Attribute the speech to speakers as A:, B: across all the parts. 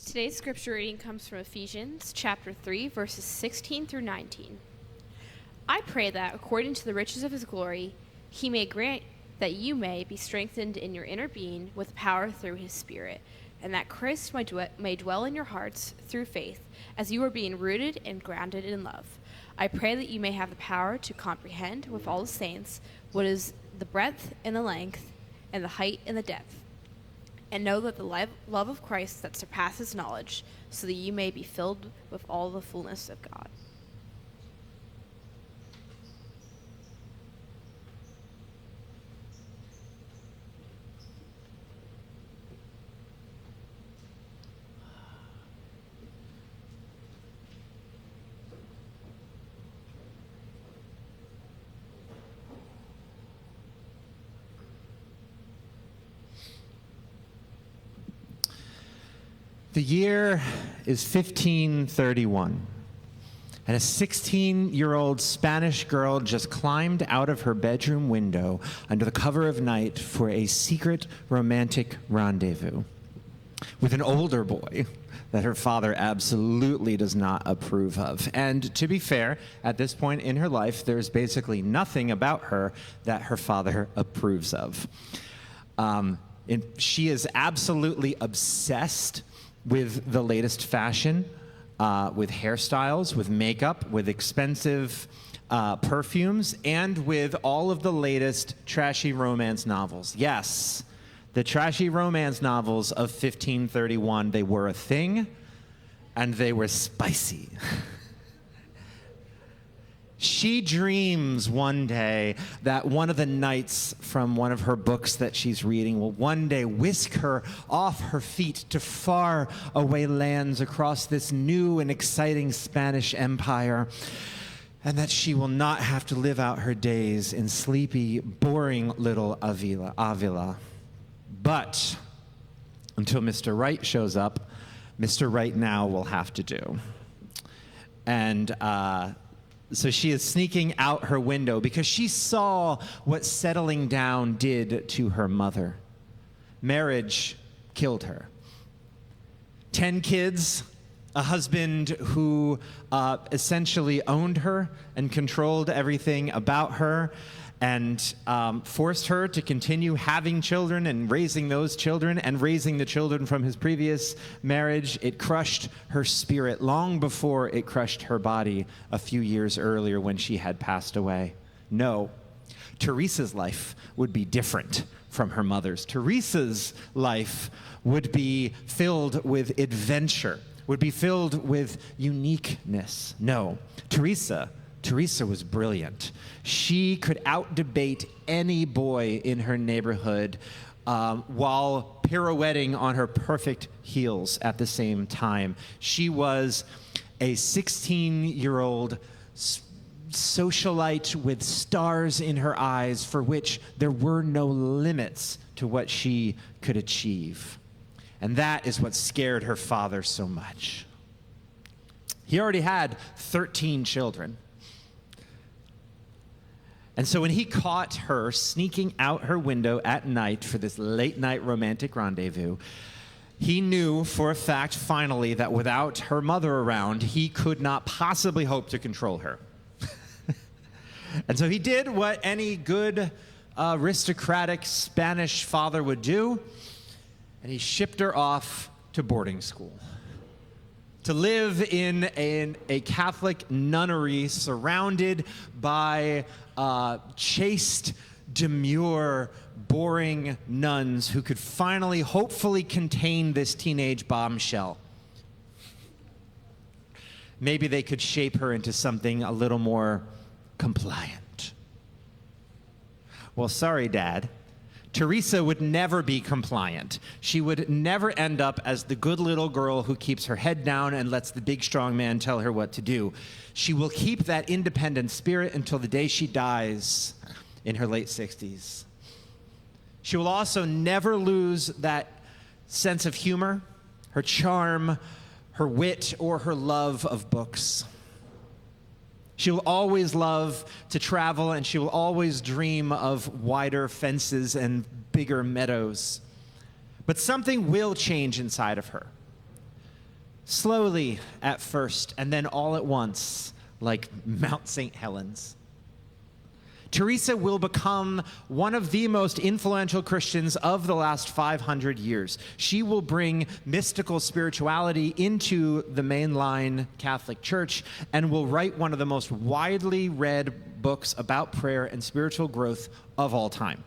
A: Today's scripture reading comes from Ephesians chapter 3, verses 16 through 19. I pray that, according to the riches of his glory, he may grant that you may be strengthened in your inner being with power through his Spirit, and that Christ may dwell in your hearts through faith, as you are being rooted and grounded in love. I pray that you may have the power to comprehend with all the saints what is the breadth and the length and the height and the depth, and know that the love of Christ that surpasses knowledge, so that you may be filled with all the fullness of God.
B: The year is 1531, and a 16-year-old Spanish girl just climbed out of her bedroom window under the cover of night for a secret romantic rendezvous with an older boy that her father absolutely does not approve of. And to be fair, at this point in her life, there's basically nothing about her that her father approves of. She is absolutely obsessed with the latest fashion, with hairstyles, with makeup, with expensive perfumes, and with all of the latest trashy romance novels. Yes, the trashy romance novels of 1531, they were a thing, and they were spicy. She dreams one day that one of the knights from one of her books that she's reading will one day whisk her off her feet to far away lands across this new and exciting Spanish empire, and that she will not have to live out her days in sleepy, boring little Avila. But until Mr. Right shows up, Mr. Right now will have to do. And so she is sneaking out her window because she saw what settling down did to her mother. Marriage killed her. 10 kids, a husband who essentially owned her and controlled everything about her, and forced her to continue having children and raising those children and raising the children from his previous marriage. It crushed her spirit long before it crushed her body a few years earlier when she had passed away. No, Teresa's life would be different from her mother's. Teresa's life would be filled with adventure, would be filled with uniqueness. No, Teresa was brilliant. She could out-debate any boy in her neighborhood while pirouetting on her perfect heels at the same time. She was a 16-year-old socialite with stars in her eyes for which there were no limits to what she could achieve. And that is what scared her father so much. He already had 13 children. And so when he caught her sneaking out her window at night for this late-night romantic rendezvous, he knew for a fact, finally, that without her mother around, he could not possibly hope to control her. And so he did what any good aristocratic Spanish father would do, and he shipped her off to boarding school to live in a Catholic nunnery surrounded by chaste, demure, boring nuns who could finally, hopefully, contain this teenage bombshell. Maybe they could shape her into something a little more compliant. Well, sorry, Dad. Teresa would never be compliant. She would never end up as the good little girl who keeps her head down and lets the big, strong man tell her what to do. She will keep that independent spirit until the day she dies in her late 60s. She will also never lose that sense of humor, her charm, her wit, or her love of books. She will always love to travel, and she will always dream of wider fences and bigger meadows. But something will change inside of her. slowly at first, and then all at once, like Mount St. Helens. Teresa will become one of the most influential Christians of the last 500 years. She will bring mystical spirituality into the mainline Catholic Church and will write one of the most widely read books about prayer and spiritual growth of all time.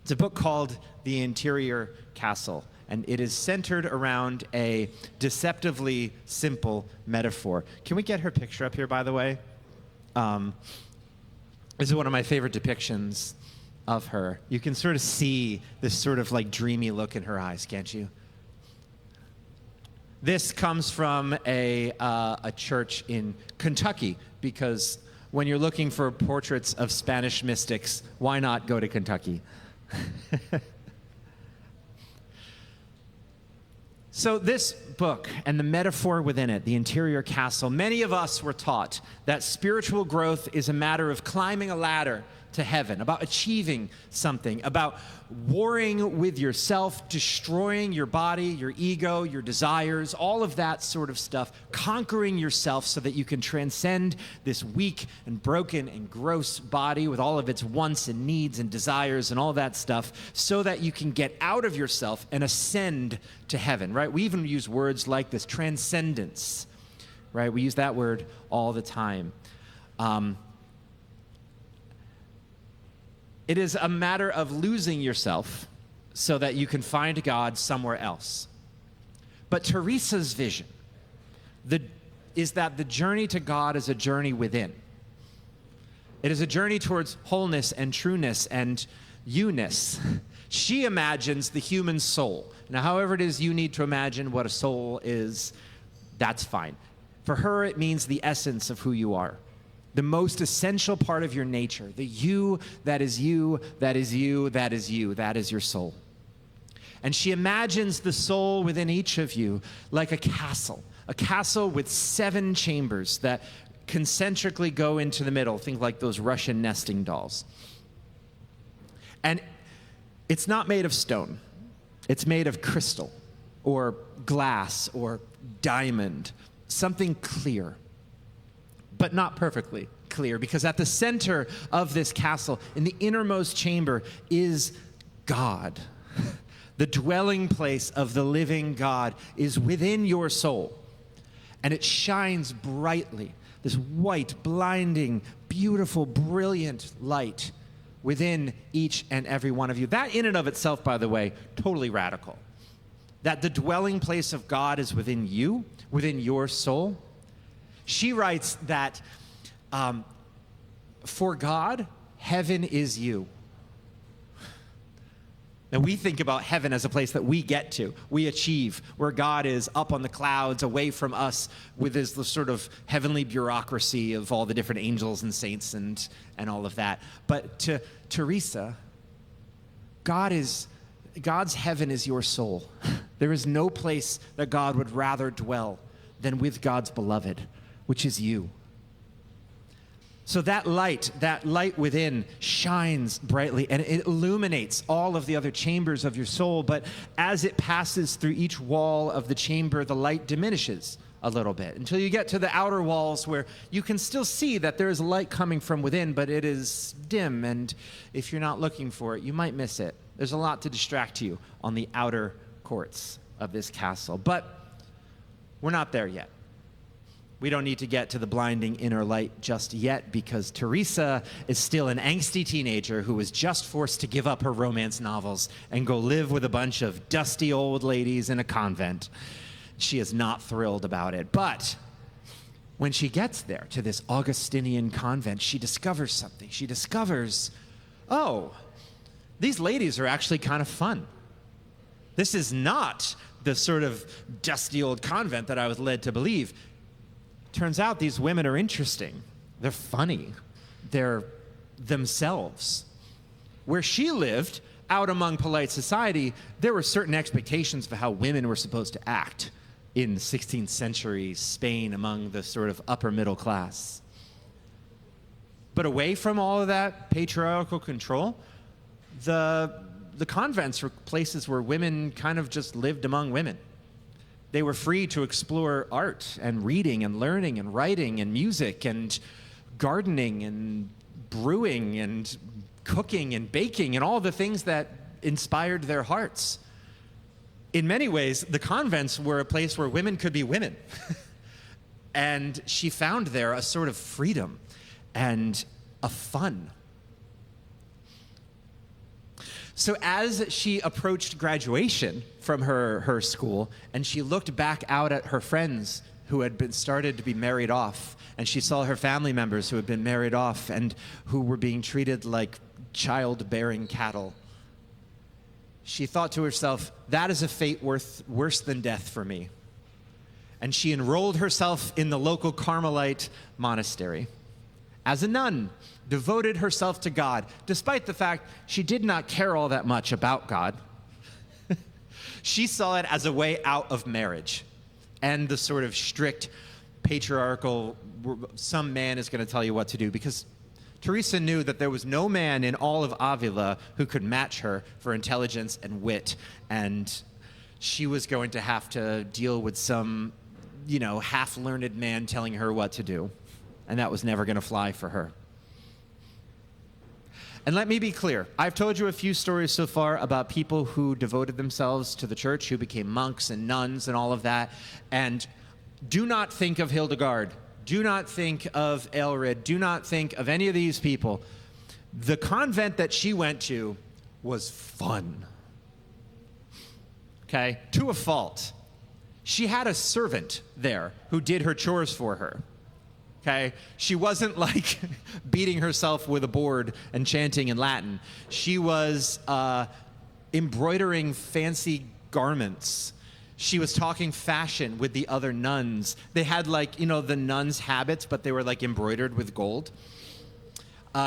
B: It's a book called The Interior Castle, and it is centered around a deceptively simple metaphor. Can we get her picture up here, by the way? This is one of my favorite depictions of her. You can sort of see this sort of like dreamy look in her eyes, can't you? This comes from a church in Kentucky, because when you're looking for portraits of Spanish mystics, why not go to Kentucky? So this book and the metaphor within it, the interior castle, many of us were taught that spiritual growth is a matter of climbing a ladder to heaven, about achieving something, about warring with yourself, destroying your body, your ego, your desires, all of that sort of stuff, conquering yourself so that you can transcend this weak and broken and gross body with all of its wants and needs and desires and all that stuff, so that you can get out of yourself and ascend to heaven, right? We even use words like this, transcendence, right? We use that word all the time. It is a matter of losing yourself so that you can find God somewhere else. But Teresa's vision is that the journey to God is a journey within. It is a journey towards wholeness and trueness and you-ness. She imagines the human soul. Now, however it is you need to imagine what a soul is, that's fine. For her, it means the essence of who you are. The most essential part of your nature, the you, that is you, that is you, that is you, that is your soul. And she imagines the soul within each of you like a castle with 7 chambers that concentrically go into the middle. Think like those Russian nesting dolls. And it's not made of stone. It's made of crystal or glass or diamond, something clear. But not perfectly clear, because at the center of this castle, in the innermost chamber, is God. The dwelling place of the living God is within your soul, and it shines brightly, this white, blinding, beautiful, brilliant light within each and every one of you. That in and of itself, by the way, totally radical. That the dwelling place of God is within you, within your soul. She writes that for God, heaven is you. And we think about heaven as a place that we get to, we achieve, where God is up on the clouds, away from us, with this sort of heavenly bureaucracy of all the different angels and saints and all of that. But to Teresa, God's heaven is your soul. There is no place that God would rather dwell than with God's beloved, which is you. So that light within shines brightly, and it illuminates all of the other chambers of your soul. But as it passes through each wall of the chamber, the light diminishes a little bit until you get to the outer walls, where you can still see that there is light coming from within, but it is dim. And if you're not looking for it, you might miss it. There's a lot to distract you on the outer courts of this castle. But we're not there yet. We don't need to get to the blinding inner light just yet, because Teresa is still an angsty teenager who was just forced to give up her romance novels and go live with a bunch of dusty old ladies in a convent. She is not thrilled about it. But when she gets there to this Augustinian convent, she discovers something. She discovers, oh, these ladies are actually kind of fun. This is not the sort of dusty old convent that I was led to believe. Turns out these women are interesting. They're funny. They're themselves. Where she lived, out among polite society, there were certain expectations for how women were supposed to act in 16th century Spain among the sort of upper middle class. But away from all of that patriarchal control, the convents were places where women kind of just lived among women. They were free to explore art and reading and learning and writing and music and gardening and brewing and cooking and baking and all the things that inspired their hearts. In many ways, the convents were a place where women could be women. And she found there a sort of freedom and a fun. So as she approached graduation from her school, and she looked back out at her friends who had been started to be married off, and she saw her family members who had been married off and who were being treated like childbearing cattle, she thought to herself, that is a fate worse than death for me. And she enrolled herself in the local Carmelite monastery. As a nun, devoted herself to God, despite the fact she did not care all that much about God. She saw it as a way out of marriage and the sort of strict patriarchal, some man is going to tell you what to do, because Teresa knew that there was no man in all of Avila who could match her for intelligence and wit, and she was going to have to deal with some, half-learned man telling her what to do, and that was never going to fly for her. And let me be clear, I've told you a few stories so far about people who devoted themselves to the church, who became monks and nuns and all of that, and do not think of Hildegard. Do not think of Aelred. Do not think of any of these people. The convent that she went to was fun. Okay? To a fault. She had a servant there who did her chores for her. Okay? She wasn't like beating herself with a board and chanting in Latin. She was embroidering fancy garments. She was talking fashion with the other nuns. They had the nuns' habits, but they were embroidered with gold.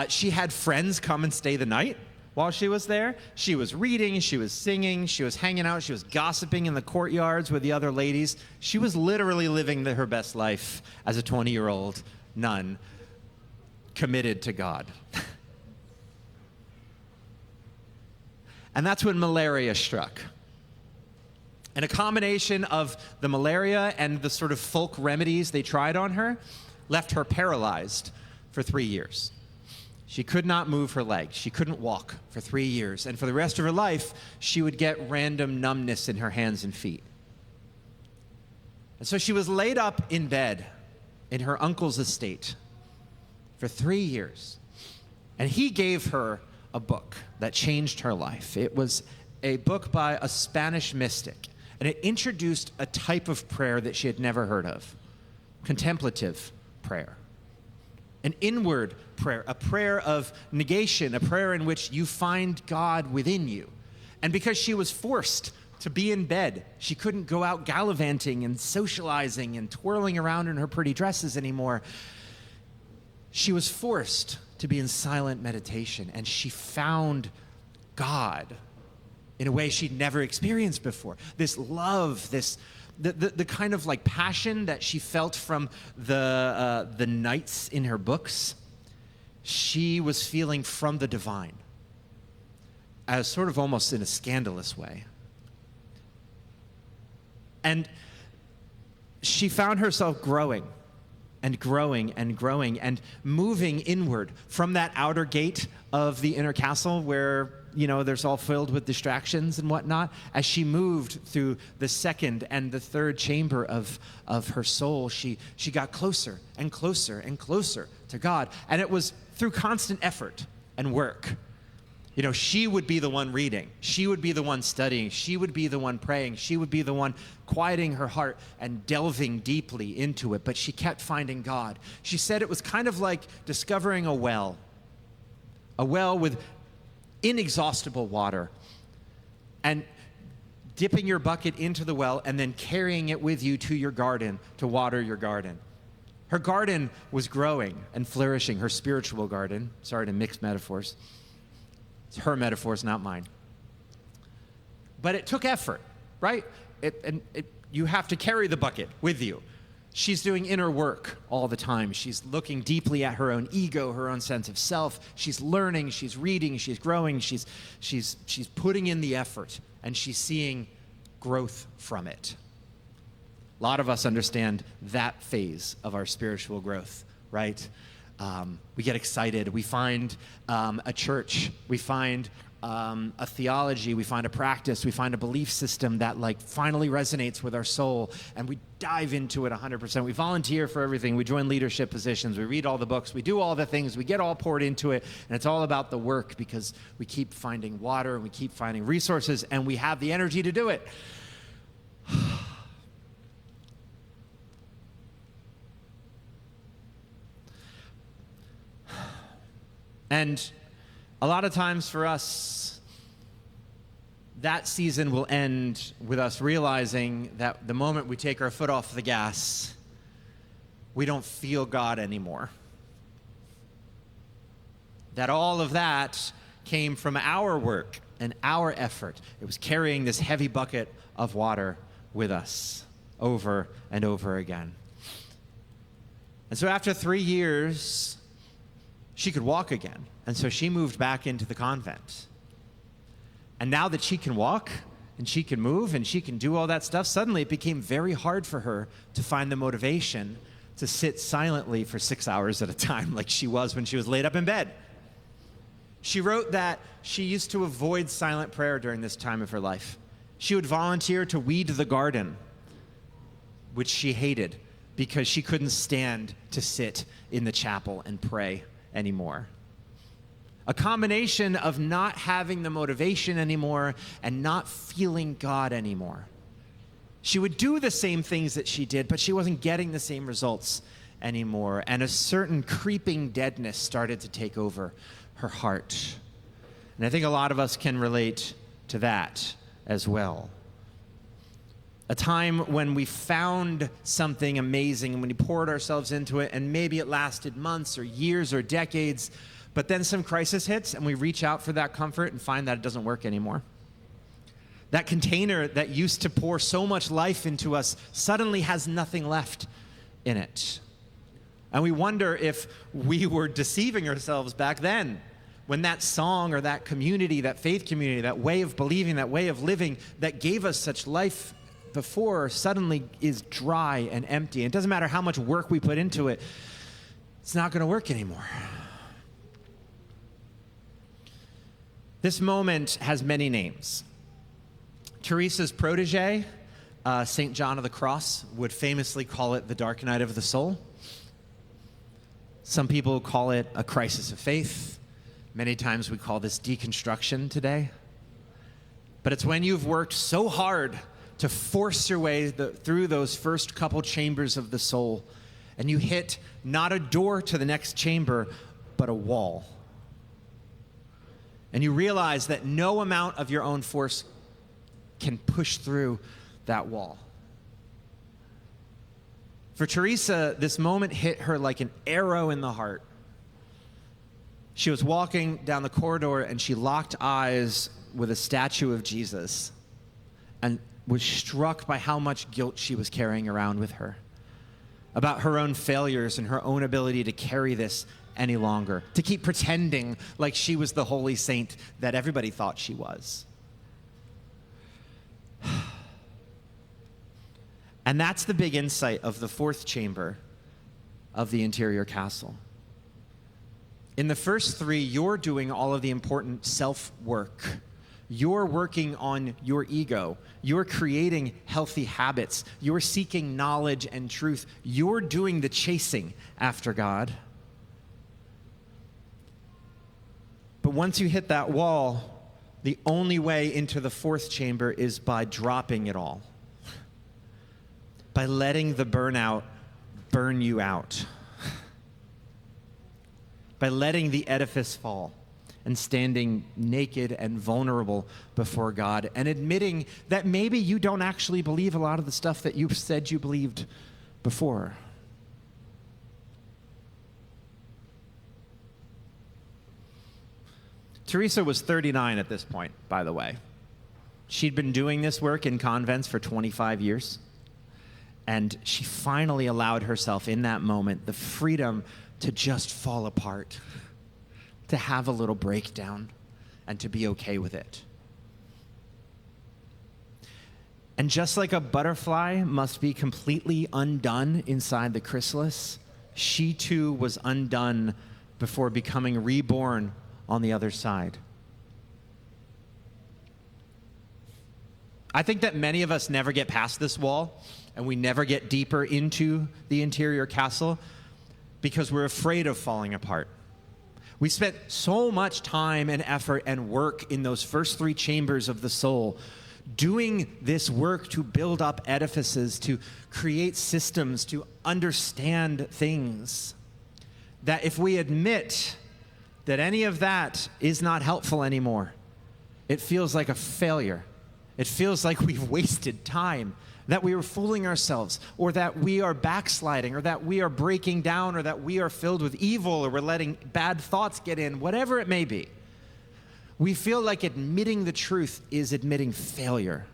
B: She had friends come and stay the night while she was there. She was reading, she was singing, she was hanging out, she was gossiping in the courtyards with the other ladies. She was literally living her best life as a 20-year-old nun, committed to God. And that's when malaria struck. And a combination of the malaria and the sort of folk remedies they tried on her left her paralyzed for 3 years. She could not move her legs. She couldn't walk for 3 years. And for the rest of her life, she would get random numbness in her hands and feet. And so she was laid up in bed in her uncle's estate for 3 years. And he gave her a book that changed her life. It was a book by a Spanish mystic. And it introduced a type of prayer that she had never heard of. Contemplative prayer. An inward prayer, a prayer of negation, a prayer in which you find God within you. And because she was forced to be in bed, she couldn't go out gallivanting and socializing and twirling around in her pretty dresses anymore. She was forced to be in silent meditation, and she found God in a way she'd never experienced before. This love, the kind of passion that she felt from the knights in her books, she was feeling from the divine, as sort of almost in a scandalous way. And she found herself growing and growing and growing and moving inward from that outer gate of the inner castle where there's all filled with distractions and whatnot. As she moved through the second and the third chamber of her soul, she got closer and closer and closer to God. And it was through constant effort and work. She would be the one reading. She would be the one studying. She would be the one praying. She would be the one quieting her heart and delving deeply into it. But she kept finding God. She said it was kind of like discovering a well with inexhaustible water, and dipping your bucket into the well and then carrying it with you to your garden to water your garden. Her garden was growing and flourishing, her spiritual garden. Sorry to mix metaphors. It's her metaphors, not mine. But it took effort, right? You have to carry the bucket with you. She's doing inner work all the time. She's looking deeply at her own ego, her own sense of self. She's learning, she's reading, she's growing, she's putting in the effort, and she's seeing growth from it. A lot of us understand that phase of our spiritual growth, right? We get excited. We find a church. We find a theology. We find a practice. We find a belief system that finally resonates with our soul, and we dive into it 100%. We volunteer for everything. We join leadership positions. We read all the books. We do all the things. We get all poured into it, and it's all about the work because we keep finding water and we keep finding resources, and we have the energy to do it. And a lot of times for us, that season will end with us realizing that the moment we take our foot off the gas, we don't feel God anymore. That all of that came from our work and our effort. It was carrying this heavy bucket of water with us over and over again. And so after 3 years, she could walk again. And so she moved back into the convent. And now that she can walk and she can move and she can do all that stuff, suddenly it became very hard for her to find the motivation to sit silently for 6 hours at a time like she was when she was laid up in bed. She wrote that she used to avoid silent prayer during this time of her life. She would volunteer to weed the garden, which she hated because she couldn't stand to sit in the chapel and pray anymore. A combination of not having the motivation anymore and not feeling God anymore. She would do the same things that she did, but she wasn't getting the same results anymore. And a certain creeping deadness started to take over her heart. And I think a lot of us can relate to that as well. A time when we found something amazing and when we poured ourselves into it, and maybe it lasted months or years or decades, but then some crisis hits and we reach out for that comfort and find that it doesn't work anymore. That container that used to pour so much life into us suddenly has nothing left in it. And we wonder if we were deceiving ourselves back then when that song or that community, that faith community, that way of believing, that way of living that gave us such life before suddenly is dry and empty. It doesn't matter how much work we put into it, it's not going to work anymore. This moment has many names. Teresa's protege, St. John of the Cross, would famously call it the dark night of the soul. Some people call it a crisis of faith. Many times we call this deconstruction today. But it's when you've worked so hard to force your way through those first couple chambers of the soul, and you hit not a door to the next chamber, but a wall. And you realize that no amount of your own force can push through that wall. For Teresa, this moment hit her like an arrow in the heart. She was walking down the corridor and she locked eyes with a statue of Jesus and was struck by how much guilt she was carrying around with her about her own failures and her own ability to carry this any longer, to keep pretending like she was the holy saint that everybody thought she was. And that's the big insight of the fourth chamber of the interior castle. In the first three, you're doing all of the important self-work. You're working on your ego. You're creating healthy habits. You're seeking knowledge and truth. You're doing the chasing after God. But once you hit that wall, the only way into the fourth chamber is by dropping it all. By letting the burnout burn you out. By letting the edifice fall and standing naked and vulnerable before God and admitting that maybe you don't actually believe a lot of the stuff that you said you believed before. Teresa was 39 at this point, by the way. She'd been doing this work in convents for 25 years. And she finally allowed herself in that moment the freedom to just fall apart, to have a little breakdown, and to be okay with it. And just like a butterfly must be completely undone inside the chrysalis, she too was undone before becoming reborn on the other side. I think that many of us never get past this wall, and we never get deeper into the interior castle because we're afraid of falling apart. We spent so much time and effort and work in those first 3 chambers of the soul, doing this work to build up edifices, to create systems, to understand things, that if we admit that any of that is not helpful anymore, it feels like a failure. It feels like we've wasted time, that we are fooling ourselves, or that we are backsliding, or that we are breaking down, or that we are filled with evil, or we're letting bad thoughts get in, whatever it may be. We feel like admitting the truth is admitting failure.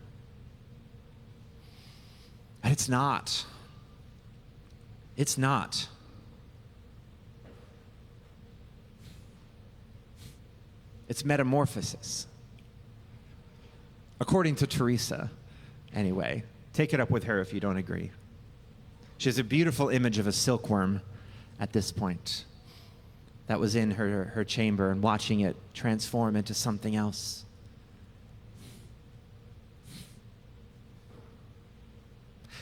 B: And it's not. It's not. It's metamorphosis. According to Teresa, anyway. Take it up with her if you don't agree. She has a beautiful image of a silkworm at this point that was in her chamber, and watching it transform into something else.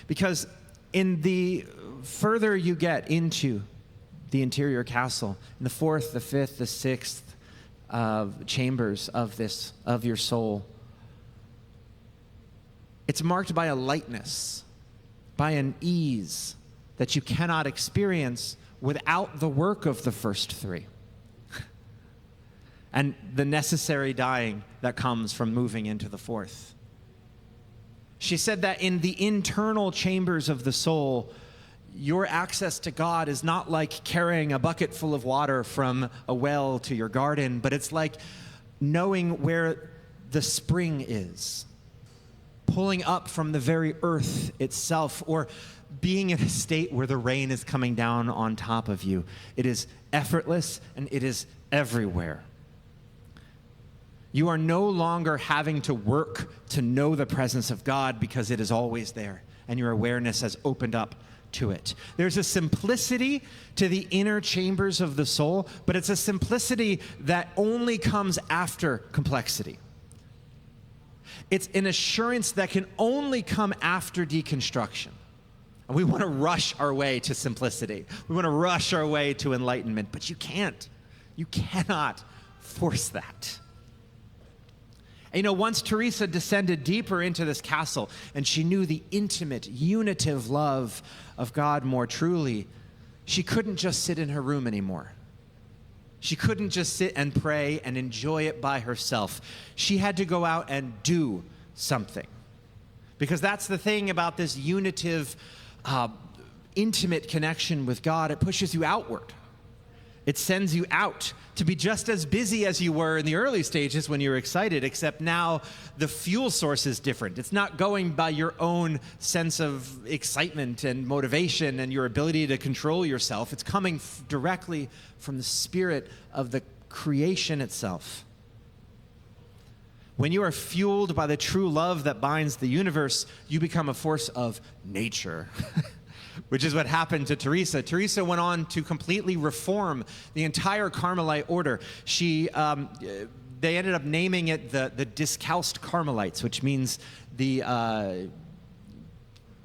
B: Because in the further you get into the interior castle, in the 4th, the 5th, the 6th chambers of your soul, it's marked by a lightness, by an ease that you cannot experience without the work of the first 3. And the necessary dying that comes from moving into the 4th. She said that in the internal chambers of the soul, your access to God is not like carrying a bucket full of water from a well to your garden, but it's like knowing where the spring is, pulling up from the very earth itself, or being in a state where the rain is coming down on top of you. It is effortless and it is everywhere. You are no longer having to work to know the presence of God because it is always there, and your awareness has opened up to it. There's a simplicity to the inner chambers of the soul, but it's a simplicity that only comes after complexity. It's an assurance that can only come after deconstruction. And we want to rush our way to simplicity. We want to rush our way to enlightenment, but you can't. You cannot force that. And once Teresa descended deeper into this castle and she knew the intimate, unitive love of God more truly, she couldn't just sit in her room anymore. She couldn't just sit and pray and enjoy it by herself. She had to go out and do something. Because that's the thing about this unitive, intimate connection with God. It pushes you outward. It sends you out to be just as busy as you were in the early stages when you were excited, except now the fuel source is different. It's not going by your own sense of excitement and motivation and your ability to control yourself. It's coming directly from the spirit of the creation itself. When you are fueled by the true love that binds the universe, you become a force of nature. Which is what happened to Teresa. Teresa went on to completely reform the entire Carmelite order. They ended up naming it the Discalced Carmelites, which means the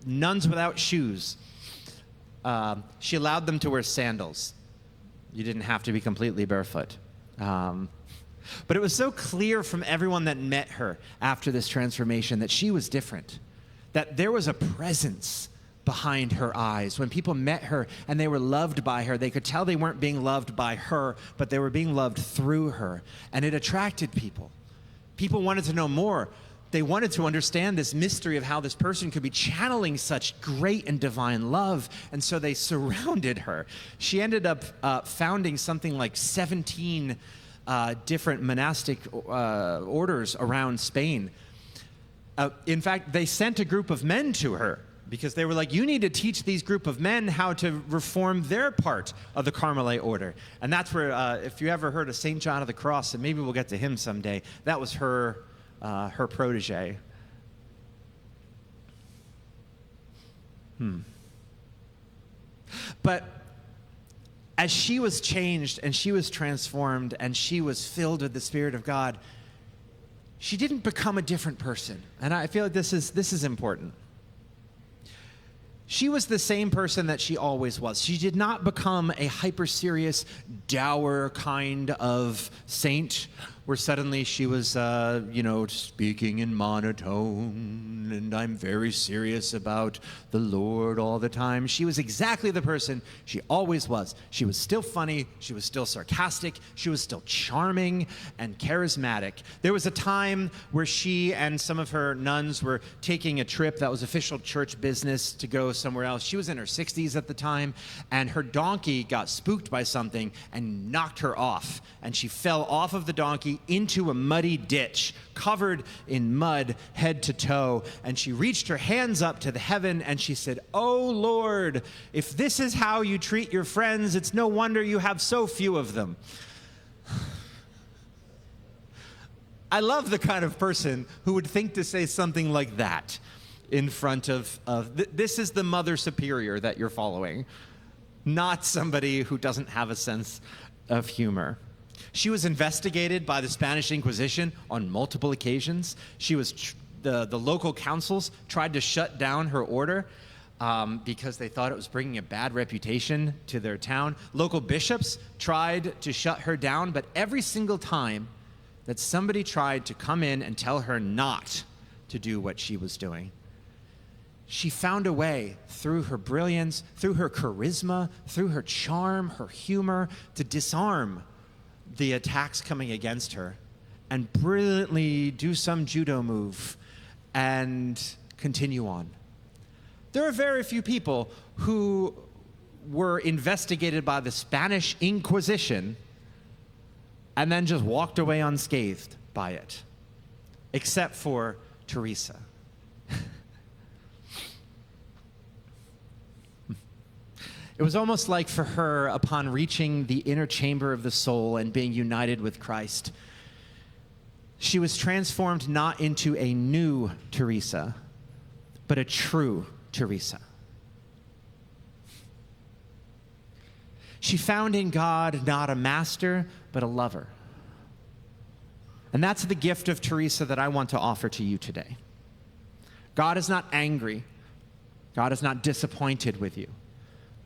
B: nuns without shoes. She allowed them to wear sandals. You didn't have to be completely barefoot. But it was so clear from everyone that met her after this transformation that she was different, that there was a presence behind her eyes. When people met her and they were loved by her, they could tell they weren't being loved by her, but they were being loved through her. And it attracted people. People wanted to know more. They wanted to understand this mystery of how this person could be channeling such great and divine love. And so they surrounded her. She ended up founding something like 17 different monastic orders around Spain. In fact, they sent a group of men to her, because they were like, you need to teach these group of men how to reform their part of the Carmelite order. And that's where, if you ever heard of St. John of the Cross, and maybe we'll get to him someday, that was her protege. But as she was changed and she was transformed and she was filled with the Spirit of God, she didn't become a different person. And I feel like this is important. She was the same person that she always was. She did not become a hyper-serious, dour kind of saint where suddenly she was, speaking in monotone, and I'm very serious about the Lord all the time. She was exactly the person she always was. She was still funny. She was still sarcastic. She was still charming and charismatic. There was a time where she and some of her nuns were taking a trip that was official church business to go somewhere else. She was in her 60s at the time, and her donkey got spooked by something and knocked her off. And she fell off of the donkey into a muddy ditch, covered in mud, head to toe. And she reached her hands up to the heaven and she said, "Oh Lord, if this is how you treat your friends, it's no wonder you have so few of them." I love the kind of person who would think to say something like that in front of this is the Mother Superior that you're following, not somebody who doesn't have a sense of humor. She was investigated by the Spanish Inquisition on multiple occasions. The local councils tried to shut down her order because they thought it was bringing a bad reputation to their town. Local bishops tried to shut her down, but every single time that somebody tried to come in and tell her not to do what she was doing, she found a way through her brilliance, through her charisma, through her charm, her humor, to disarm the attacks coming against her and brilliantly do some judo move and continue on. There are very few people who were investigated by the Spanish Inquisition and then just walked away unscathed by it, except for Teresa. It was almost like for her, upon reaching the inner chamber of the soul and being united with Christ, she was transformed not into a new Teresa, but a true Teresa. She found in God not a master, but a lover. And that's the gift of Teresa that I want to offer to you today. God is not angry. God is not disappointed with you.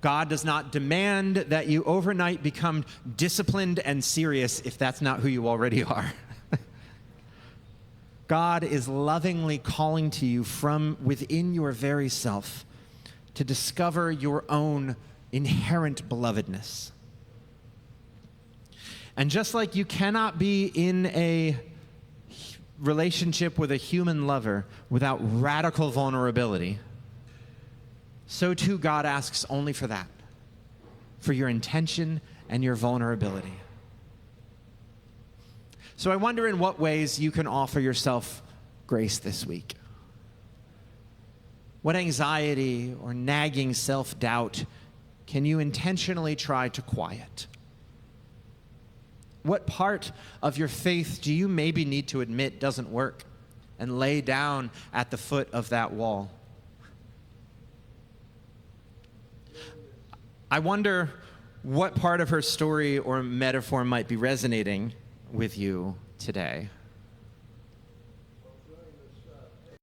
B: God does not demand that you overnight become disciplined and serious if that's not who you already are. God is lovingly calling to you from within your very self to discover your own inherent belovedness. And just like you cannot be in a relationship with a human lover without radical vulnerability, so too God asks only for that, for your intention and your vulnerability. So I wonder in what ways you can offer yourself grace this week. What anxiety or nagging self-doubt can you intentionally try to quiet? What part of your faith do you maybe need to admit doesn't work and lay down at the foot of that wall? I wonder what part of her story or metaphor might be resonating with you today.